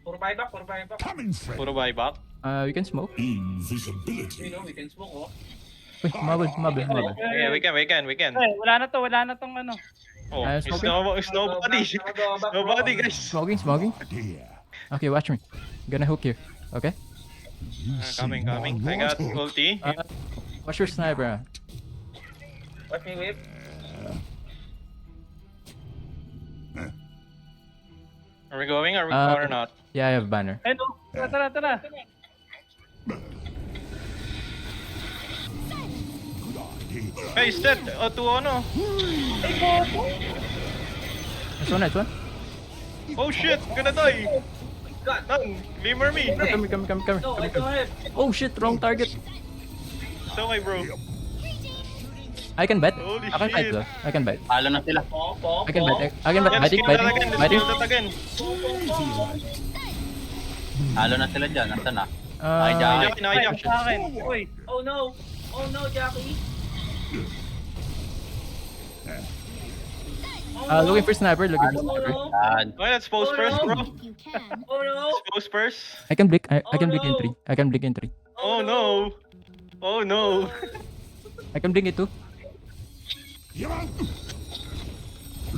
Puro buyback, puro buyback. Coming through. Puro buyback. We can smoke. Invisibility. You know, we can smoke, oh. Uy, mabal. Okay, we can. Eh, wala na tong ano. Oh, Smoking? it's nobody. It's nobody, guys. Smoking. Idea. Okay, watch me. Gonna hook here. Okay? Coming. I got ulti. Watch your sniper. Watch me whip. Are we going or not? Yeah, I have banner. Eh, no. Tara. Good idea. Hey, is that? To ano? Nice one. Oh shit, gonna die. God. Nang, limmer me. Come here. No, I don't have. Oh shit, wrong target. So my bro. I can bet. Holy I can fight shit. though. I can bet. Talo na sila. I can bet. Let's kill that again. Biting. Talo na sila dyan. Nasaan na? Hijack. Sa akin. Uy. Oh no, Jackie. Looking for sniper. Oh no, Yan. Okay, let's pose first, bro. You can. oh no. Let's pose first. I can blink. I can Oh, blink in no. 3. I can blink in 3. Oh no. Oh no. I can blink it 2. You're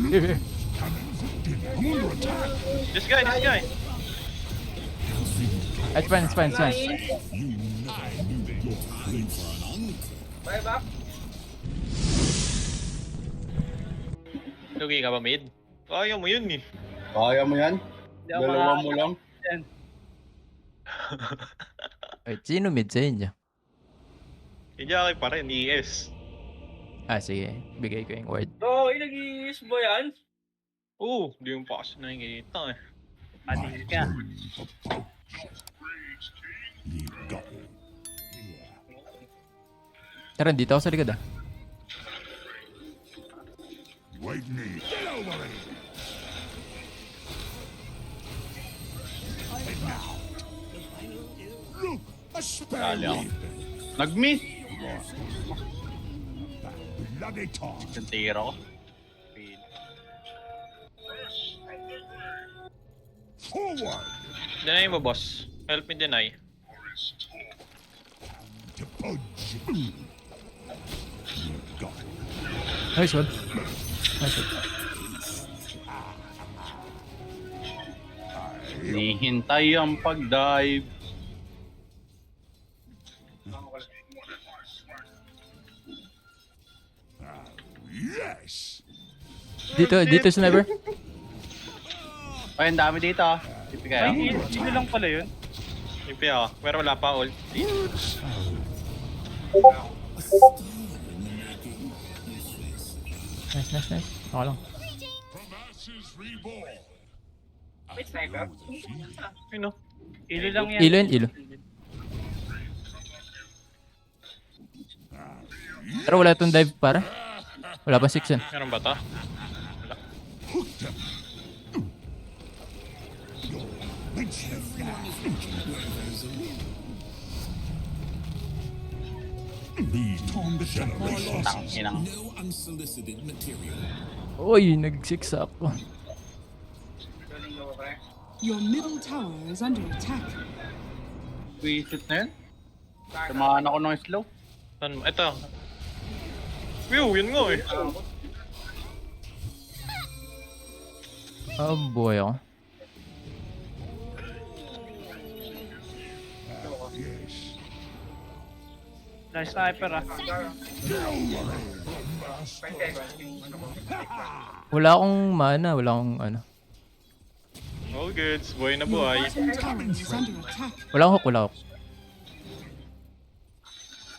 Here. I'm under attack. This guy. It's fine. You never knew your flavor. Buyback. Lugi ka ba mid? Kaya mo yun eh. Kaya mo yan? Hindi ako Dalawa mo lang? Wait, sino mid sa inyo? Hijack pa rin, ES. Sige. Bigay ko yung word. Bro, nag-i-use ba yan? Oo, di yung pass nakikita eh. Patingin ka. You got it. Tara, dito ako sa likod Wait me. Get over here. And now. Look, a spare Dali ako. rib. Nag-miss. Bloody talk. Yung tira ko. Forward. Deny mo, boss. Help me deny. To budge. You got it. Nice one. Hinihintay ang pag-dive. Yes. Dito sniper. Ay, ang dami dito ah. Tipi kaya. Sino lang pala yun? Ipi ako, pero wala pa ult. Nice. Okay lang. From ashes reborn. May sniper. Ayun no. Ilo lang yan. Ilo. Pero wala itong dive para. Wala pa 6 yan. Meron ba to? Hooked him. These generations. Tanginang. Uy, nag-6 ako. Galing ka ba, pre? Your middle tower is under attack. Visit na yun. Samahan ako ng slow. Ito. Phew, yun nga eh. Oh boy ako. Yes. Nice sniper ah. Wala akong mana, wala akong ano. All goods, buhay na Your buhay. bottom tower is under attack. Wala akong hook.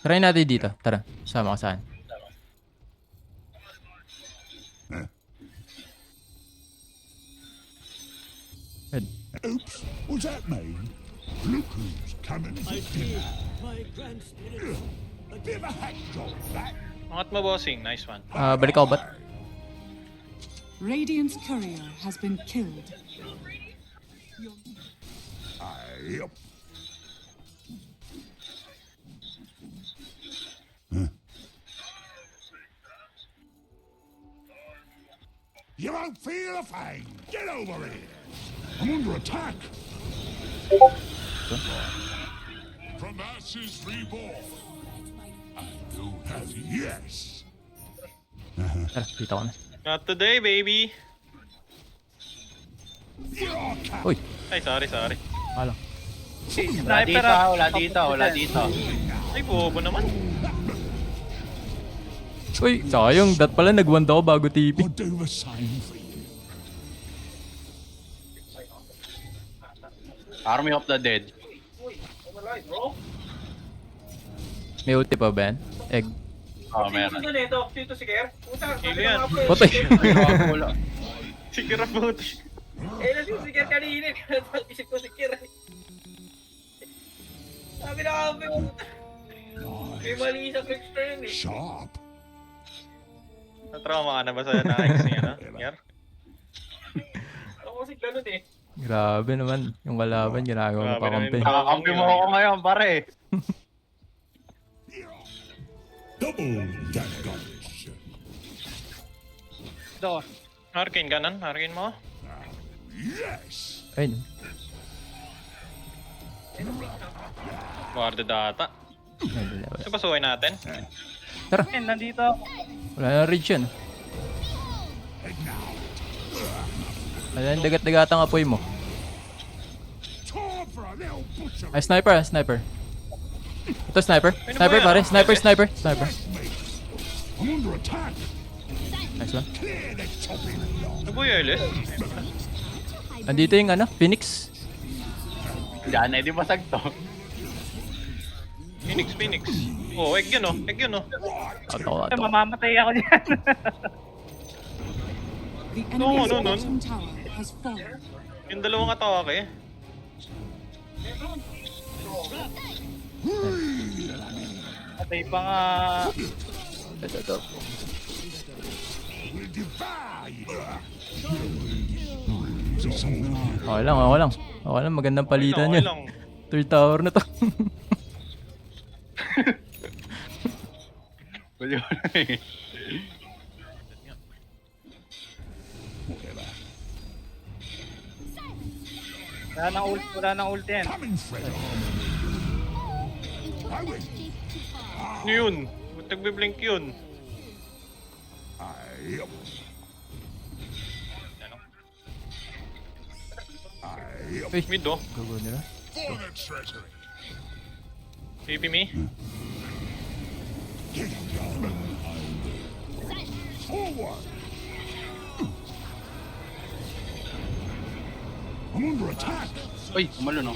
Try natin dito. Tara, sama ka saan. Good. Oops, was that me? Look who's coming for dinner. Give a hack job that. Angat mo, bossing. Nice one. Balik ako ba't? Radiant's courier has been killed. Yep. You won't feel a thing. Get over here. I'm under attack. From ashes reborn. I know that, yes. Tara, dito ko na. Not today, baby. Uy, Ay, sorry. alang. Wala dito, wala dito. Ay, bobo naman. Uy, sayang. Dat pala nagwanda ko bago TP. I'll do the same for you. Army of the Dead. Uy, wala bro. May ulti pa ba yan? Egg. Oh, meron. Sino nito? Sino si Ker? Puta, Sino yan? Patay. Wala. Sige, Raputi. Nandito si Ker kanina. Isip ko si Ker. Sabi na kami. May mali sa quick turn eh. Sharp. Natrauma ka na ba sa na-ex niya, no? Yer? Ako kasi ganun eh. Grabe naman. Yung kalaban, ginagawa mo Grabe pa naman kampi. yung- Nakakampi mo ako ngayon, pare. Double damage. Do. Hurricane kanan, hurricane mo. Yes. Ayun. Guarda data. Wala. Ito pasukin natin. Ayun, nandito ako. Wala na ridge yan. Wala yung dagat-dagatang apoy mo. Time for a little butcher. Ay, sniper ah, sniper. Ito sniper. Ano Sniper ba yan? pare, sniper. Sniper. I'm under attack. Nice one. Clear the top in the yard. Ano ba yung Elis? Andito yung ano, Phoenix. Diyan, eh, di basag to. Phoenix. Oh, egg yun oh. Ay, mamamatay ako dyan. The No, enemy's no, no. bottom tower has fallen. Yung dalawang atake. Patay pa nga. Ito. We'll devour you. Okay lang. Magandang palitan Okay yun. lang. Third tower na to. Pwede mo na eh. Wala nang ulti yan. Coming, Fred. I will. Ano yun? Ba't nagbe-blink yun? I. Mid oh. Gugo nila. For the treasury. Baby me. Forward. I'm under attack. Uy, umalo no.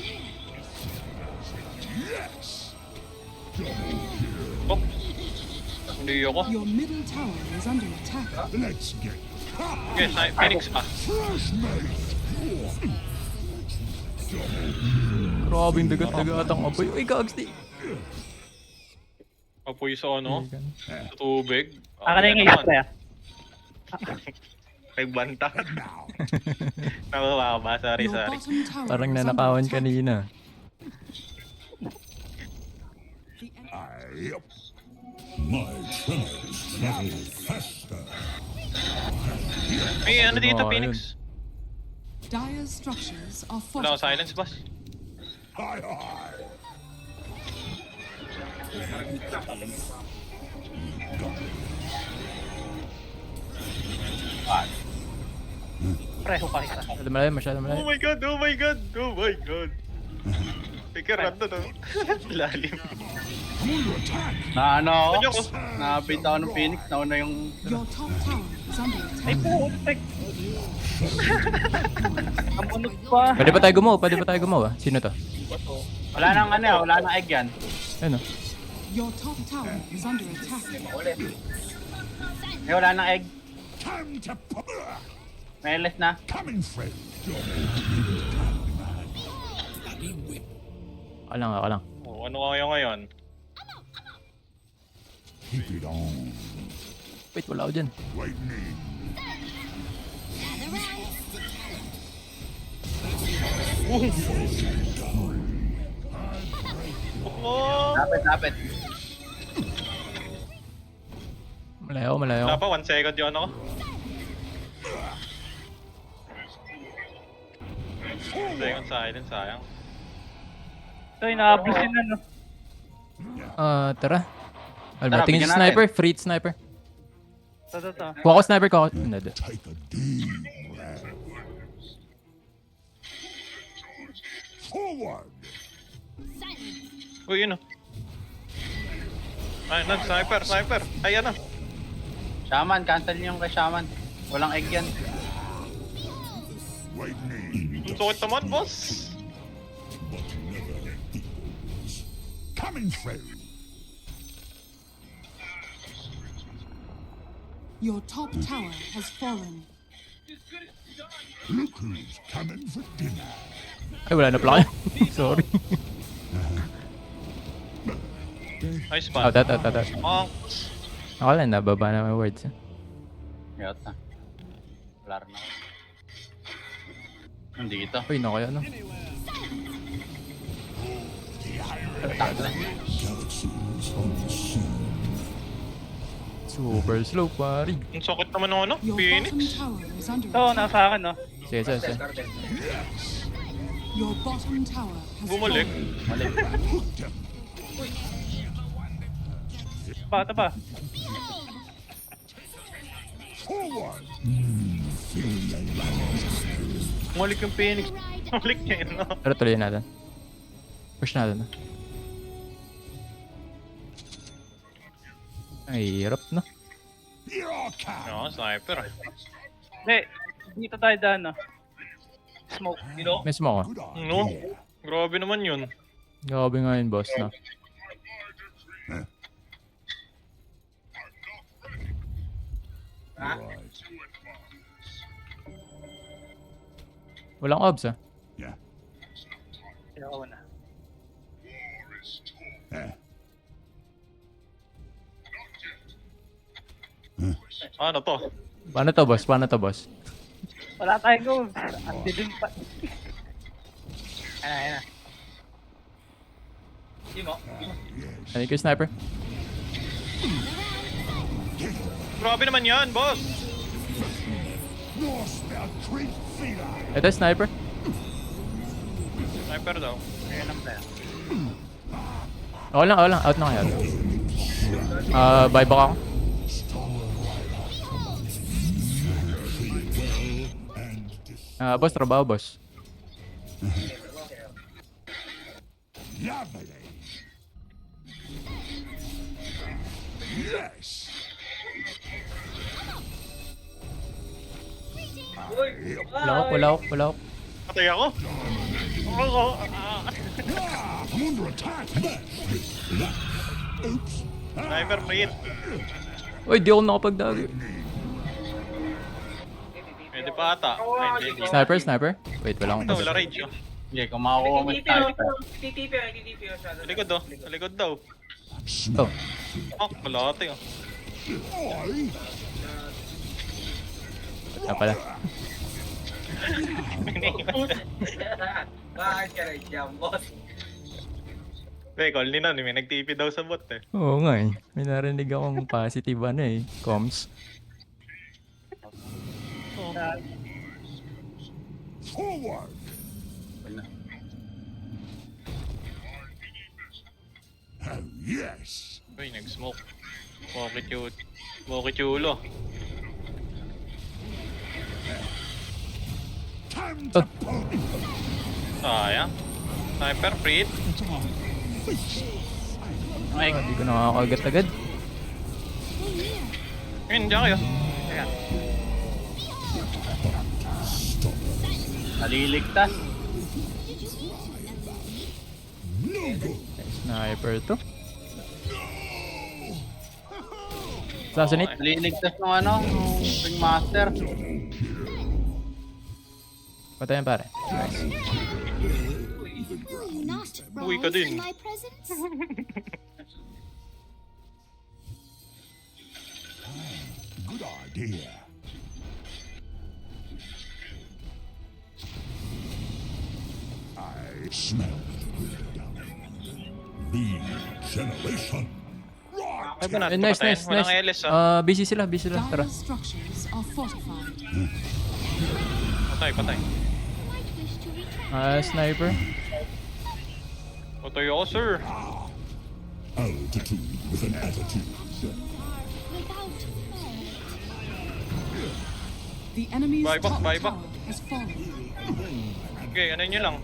Yes. Oh. Hindi ako. Your middle tower is under attack. Let's get Okay, Phoenix pa. fresh made. Grabing dagat-dagatang apoy. Uy, gags di. Apoy sa ano? Sa tubig. Aka na yung isa ya. Nagbanta. Now. Nakuha ba? Sorry. Your bottom tower Parang is under nanakawan attack. kanina. The en- I. My tremors travel faster. May ano dito, Oh, Phoenix? Dire's structures are Wala akong fortified. silence, boss. Hi, hi. Preho pa isa. Masyado malayo. Oh my god. Teka, rando to. Lalim. I'm under attack. Na ano Ano ako? ko? Nabita ako ng Phoenix. Nauna yung... Your top tower is under Ay attack. po, tek. Ang bunot pa. Pwede pa tayo gumawa? Sino to? Wala nang ano, wala nang egg yan. Ayun o. Your top tower is under attack. Eh, wala nang egg. Time to pop. May LS na. Coming, Fred. Ako lang. Oh, ano kayo ngayon? Keep it on. Wait, wala ako dyan. Wait me. Oh! Lapit. Malayo Wala ako. pa, 1 second yun ako. Second silence, sayang. Ito, inaabusin na, no? Tara. Tara, Tingin bigyan si sniper. Free hit sniper. Ito. Kuha ko sniper ko. Hindi. Take a deep breath. Forward. Uy, yun o. Ay, sniper. Ay, ano. Shaman, cancel niyo yung kay Shaman. Walang egg yan. Lightning. Ang sakit naman, boss. But never equals. Coming through. Your top tower has fallen. Look who's coming for dinner. Ay, wala na pala kayo. Sorry. Nice man. Out. Monks. Ako lang, nababa na may words. Yata. Wala rin ako. Nandito. Uy, nako yun, ano? Galaxies on the sea. Super slow, pari. Ang sakit naman ng ano. Your Phoenix. bottom tower is under Ito, attack. nasa akin, no? Sige. Your bottom tower has Bumalik. fallen. Hooked him. Ito pa. Forward. Malik yung Phoenix. Malik niya yun, no? Pero tuloy natin. Push natin. Ay, hirap na. Your cow. Oo, sniper. Hindi, dito tayo daan, no? Smoke. May smoke, Good idea. No? Grabe naman yun. Grabe nga yun, boss, na. Right. Walang obs, ah. Yeah. Kaya ako na. Eh. Ano to? Paano to, boss? Wala tayong gold. Ang dilim pa. Ayan na. Ano yung sniper? Grabe naman yan, boss! Norse their great feeder. Ito, sniper. Sniper daw. Ayan lang tayo. Ako lang. Out na kayo. Buyback ako. Boss, trabaho, boss. Lovely. Yes. Wala ako. Patay ako? Oo. I'm under attack. Oops. Sniper, free. Uy, di ako nakapagdagi. Pwede pa ata. Ay, hindi. Sniper. Wait, wala akong Ito, wala rage oh. Sige, kung makakuha mo yung sniper. Sa likod oh. Sa likod daw. Oh, Oh, kalate oh. Oi. na pala. Bakit ka rin dyan, boss? Call ni Nan, may nag-TP daw sa bot eh. Oo nga eh. May narinig akong positive comms. Forward. Oh, yes. Uy, nag-smoke. Smoke chulo. Time to pull. Sayang. Sniper, free. Ay, Hindi ko nakakagat agad. Ayun, dyan kayo. naliligtas. Sniper to. Assassinate. Naliligtas ng ano, Ringmaster. Patayin pare. Nice. Will you not Uy, ka rise din. in my presence? Good idea. I smell wisdom. Regeneration. Right. Ay ba natin Nice. patayin? Walang LS ah. Busy sila. Tara. Dire structures are fortified. Patay. Might wish to return. Sniper. Tutuyo ako, sir. Altitude with an attitude. The enemy's Bye back, top bye back. tower has fallen. Okay, ano nyo lang.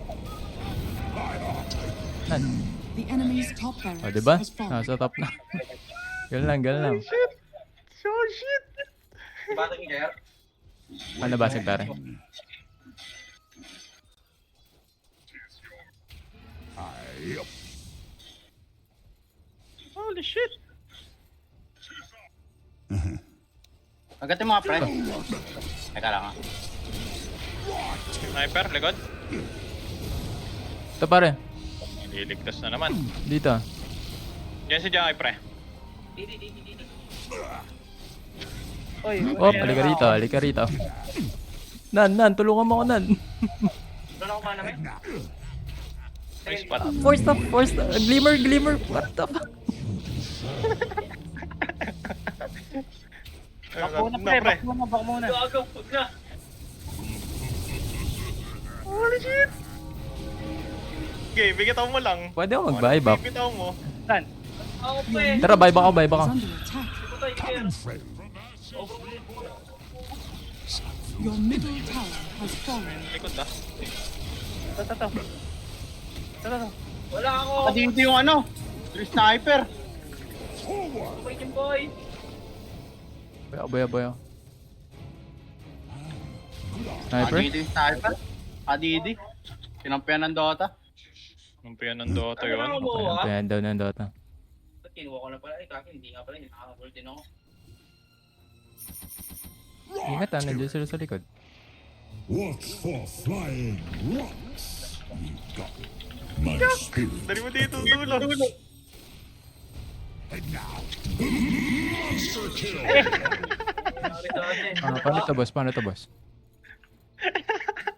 Nan. The enemy's top barracks O, diba? has fallen. Nasa top na. Ganun lang, ganun lang. So shit. Bata ni Kaya. Ano ba, pare? Holy shit. Agatin mga pre. Teka lang ah. Sniper, likod. Ito, pare. Liligtas na naman. Dito. Diyan si Jackie, pre. Didi. Oy, Oh, halika rito, halika rito. Nan, tulungan mo ako, Nan. Doon ako mana, men. May spot. Force up. Glimmer. What the fuck? Back muna pre, back muna. Gago, huwag na. Holy shit. Okay, bigitaw mo lang. Pwede ako mag-buyback. Bigitaw mo. Saan? Ako pa eh. Tara, buyback ako. Is under attack. Putay, Kaya. Friend. Your middle tower has fallen. Likod ah. Ito. Wala ako. Dito yung ano. Yung sniper. Wait yung boy. Boy. Sniper? Dito yung sniper. Adidi. Kinampiyan ng Dota. Numpiyan ng Dota yun. Ano mo, ah? Kaya daw ng Dota. Ba't kinuha ko na pala? Eh, kaki, hindi nga pala. Hindi nakakabol din ako. Ingat nandiyan sila sa likod. Watch for flying rocks. You got my spirit. Dali mo dito, dulo. And now, monster kill. Sorry sa atin. Paano to, boss?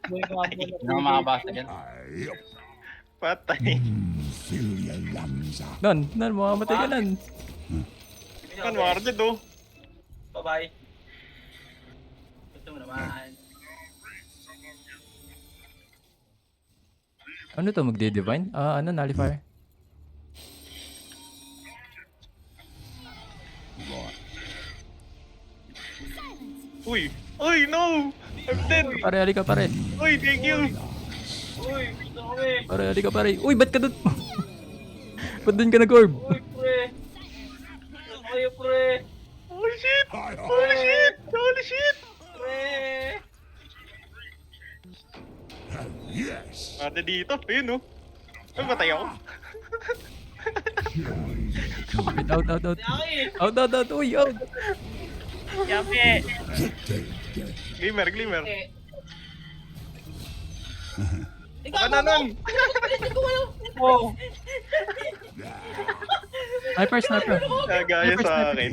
Hindi na makabasa yan. Patay. Fill your lungs up. Nan, mamamatay ka, Nan. Kan warded oh. Bye-bye. Gusto mo naman. Ano to, magde-divine? Nullifier. Uy, no! I'm dead! Pare, halika, pare. Uy, thank you! Uy, gusto kami. Pare, halika, pare. Uy, ba't ka doon? Ba't doon ka nag-orb? Uy, pre. Gusto kayo, pre. Holy shit! Hi, Holy shit! Holy shit! Pre. yes. Ate dito, ayun oh. Ay, matay ako. Wait, out. Yaki. Out. Uy, out. Yapi! Glimmer. Eh. Kananan! Oh, Sniper. Nagaya sa akin.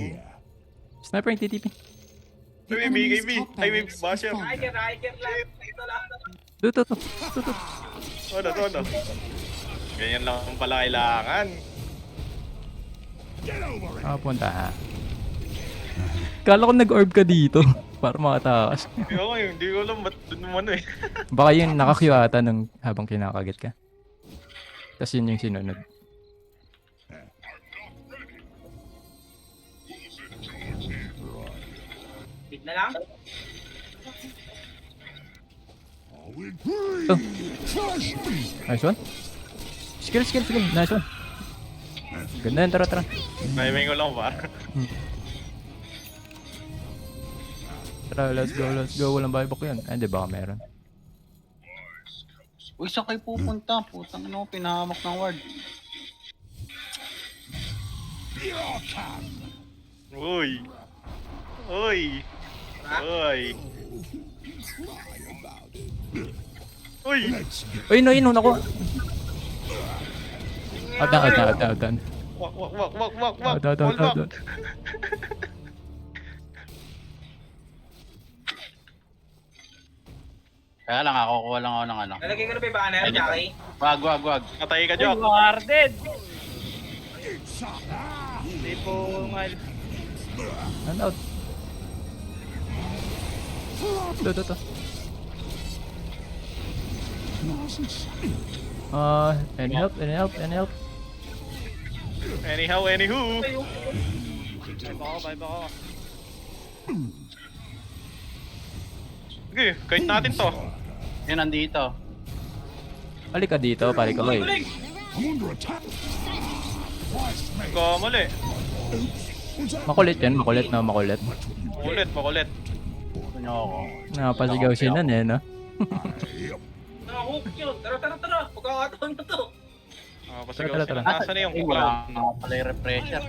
Sniper yung TTP. The May enemy's BKB. top Ay, may barracks has basher. fallen. Hiker lang. Ito lang. Tuto. Wala. Ganyan lang pala kailangan. Punta ha. Kala ko nag-orb ka dito para makatakas. Hindi ko alam ba't dun mo ano eh. Baka yung naka-Q ata nung habang kinakagat ka. Tapos yun yung sinunod. Bit na lang. Ito. Nice one. Skill. Nice one. Ganda yan, tara. Timing ko lang ba? Tara, let's go. Walang buyback yan. Ay, di baka meron. Uy, saan kayo pupunta? Putang ano, pinahamak ng ward. Uy. Uy, no, ako. Out down. Wak. Out. Hold back. Kaya lang ako, kuha lang ako ng ano. Nalagay ko na ba yung banner, Jackie? Wag. Patay ka, Jock. guarded! Hindi po mal. Out. Ito. Any help? Any help? Any help? Anyhow, anywho. Vibe ako. Sige, kahit natin to. Yun, nandito. Balik ka dito, pare ko. Galing! I'm under attack. Twice, mate. Kamali. Was that Makulit yan, makulit na makulit. Makulit, makulit. Gusto nyo ako. Nakapasigaw si Nan eh, no? Yep. Nakahook yun. Tara, tara, tara. Pagkakataon na to. Pasigaw Tara, sila. tara. Nasaan na yung Ay, cloud? wala nga pala yung refresher.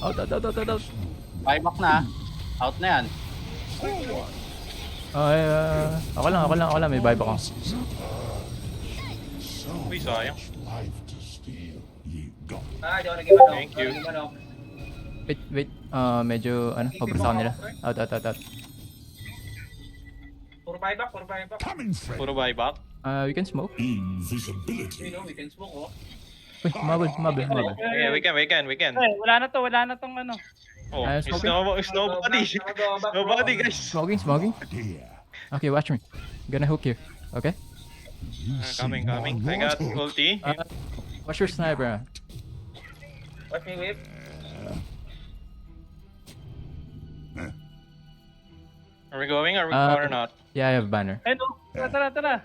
Out. Buyback na. Out na yan. Ay, ako lang, may vibe ako. Uy, sayang. Life to steal. You got it. Ah, di ako nag-iwan. Thank you. Wait, medyo, focus ako nila. Out. Puro buyback, puro buyback. Coming, friend. Puro buyback. We can smoke. Invisibility. You know, we can smoke, oh. Uy, humabol. Yeah, we can. Eh, wala na tong ano. Oh, Ayos, okay. nobody. Nobody, guys. Smoking. Idea. Okay, watch me. Gonna hook here. Okay? You Coming. see I my got right hook. ulti. Watch your sniper. Watch me whip. Are we going or not? Yeah, I have banner. Eh, no. Tara. Good idea.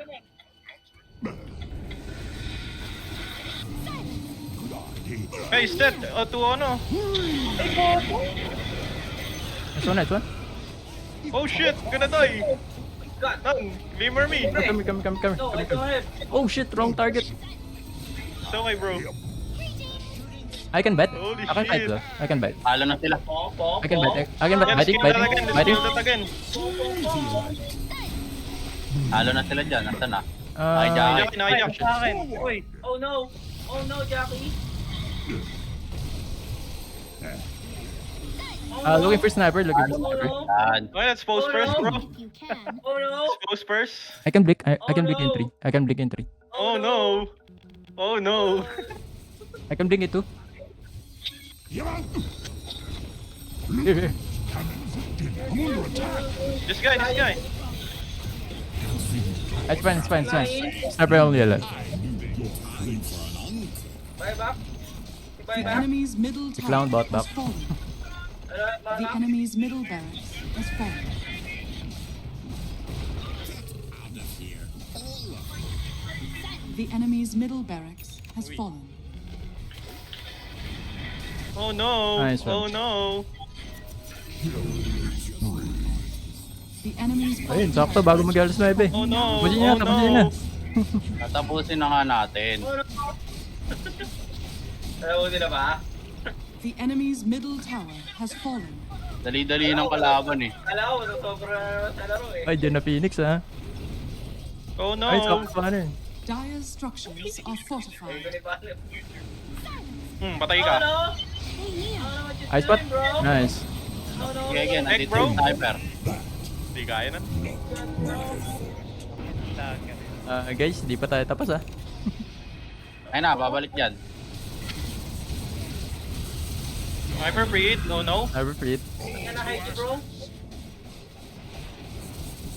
Hey, is that? To ano? Nice one. Oh shit, gonna die. God. Nang, glimmer me. Come. No, I don't have. Oh shit, wrong target. It's okay, bro. I can bet. Holy I can bite shit. though. I can bite. Talo na sila. Pong. I can bite. Let's kill that again. Let's Biting. kill that again. Talo na sila dyan. Nasaan na? Ay, Jackie. Naiyak. Sa akin. Uy. Oh no, Jackie. Looking for sniper. Oh no, Yan. Okay, let's pose first, bro. oh no, Let's pose first. I can blink. I can Oh, blink in no. 3. I can blink in 3. Oh no. Oh no. I can blink in 2. You're out. Here. Coming for dinner. I'm under attack. This guy. It's fine. Sniper only alive. buyback. The Buyback. enemy's middle The clown tower bot back. has fallen. The Mana. enemy's middle barracks has fallen. The enemy's middle barracks has fallen. Oh no. Nice one. Oh no. The enemy's Ayun, bottom sakto bago mag-alas 9 eh. Oh no. Tapusin Oh niya. no. Tatapusin na nga natin. Oh no. Alam mo nila ba? The enemy's middle tower has fallen. Dali-dali ng kalaban eh. Alam ko, sobra sa laro eh. Ay, dyan na Phoenix ha. Oh no. Ay, sakto pa na eh. Dire's structures are fortified. Patay Oh ka. no! Oh no, what you Ice spot. doing, bro? Nice. Oh no! Sige, again, Egg, nandito bro. yung sniper. Di kaya na. Guys, di pa tayo tapos ha. Ay na, babalik dyan. Hyper breed. Oh no. Never free it. Yan na, hide you, bro.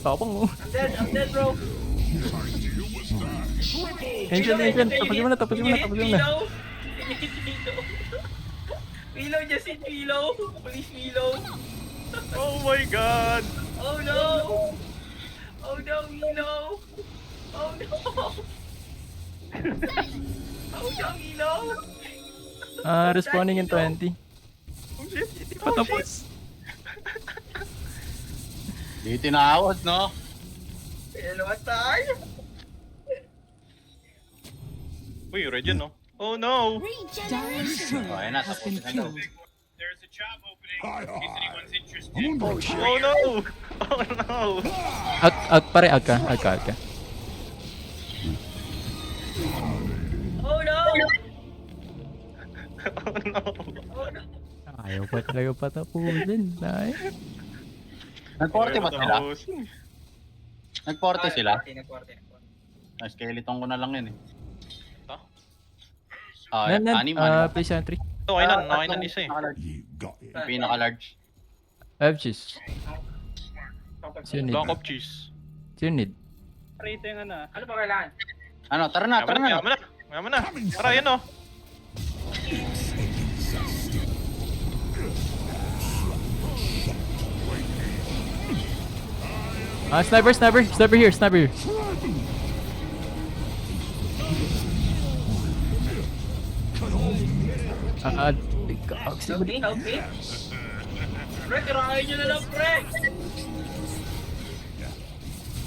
Tapang mo. I'm dead, bro. Ancient. Tapusin mo na. Pilo! Pilo, just hit Pilo! Please, Pilo! Oh my god. Oh no! Oh no, Milo! Oh no! Oh no, Milo! Respawning in 20. Di pa tapos. Di tinawad, no? Hello, tayo! Uy, red yun, no? Oh no. Dire's turret Ayun na, has been tapusin na daw. killed. Hi. I'm under attack. Oh no. Oh no. Out ka. Oh no! Oh no. Oh no! Ayaw pa talaga patapusin. Ay. Nag-40 ba sila? Nag-40 sila? Nag-40. Na-skeleton ko na lang yun eh. Ito? Anim. Play sentry. Ito, okay na isa eh. You got it. Pinaka-large. I have cheese. What's you need? Block of cheese. What's you need? Rito yung ano. Ano ba kailangan? Ano, tara na, tara na. Yaman na. Yaman na. Tara, yan oh. Sniper, sniper. Sniper here, sniper here. Help me, help me. Pre, tirahin nyo na lang, pre.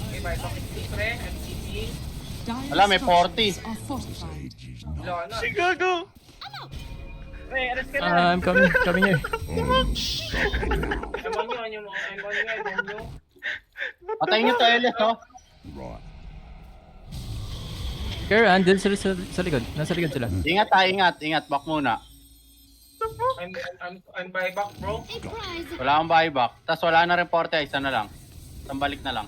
Okay, bye. Bakit si pre? MCP. Dire Wala, may 40. structures are fortified. Wala na. Si Gago. Pre, alas ka na. I'm coming here. Ewan nyo, ewan nyo. Patayin niyo to, Elis, oh. Right. Kaya, andun sila sa likod. Nasa likod sila. Ingat ha, ingat. Back muna. I'm buyback, bro. Wala akong buyback. Tapos wala na rin porte, isa na lang. Isang balik na lang.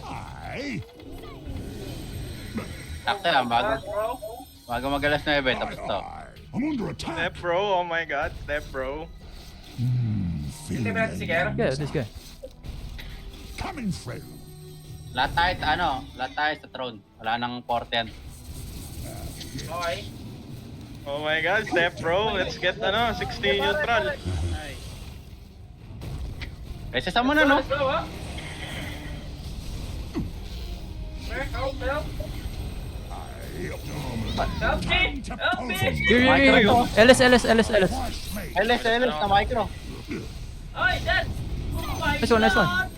Aye. Sakto lang, Bro. bago magalas 9, tapos to. I'm under attack. Step bro, oh my god. Step bro. Feeling Hindi ba natin si Gera? Yeah, this guy. coming through. Lahat tayo sa throne. Wala nang porte yan. Okay. Oh my god, step bro. Let's get 16 neutral. Sa mo na, no? Let's go, ha? Pre, help. Help me! Help me! Here. LS. Flash me. Elis na micro. Ay, that's... Oh my Nice one, nice one. God!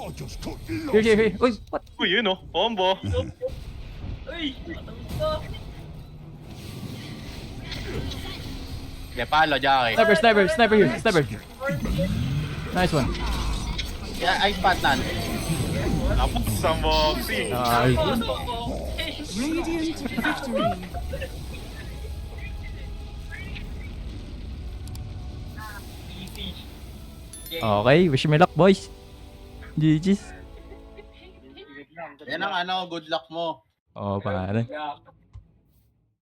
I just took Here. Uy, what? Uy, yun oh. Combo. Uy! Atang ito. De palo, Jackie. Sniper here. Sniper. Nice one. Ice pat nan. Tapos sa boxing. Ay. Radiant victory. Easy. Okay, wish me luck, boys. GG's. Yan ang good luck mo. Oh, pare. Yeah.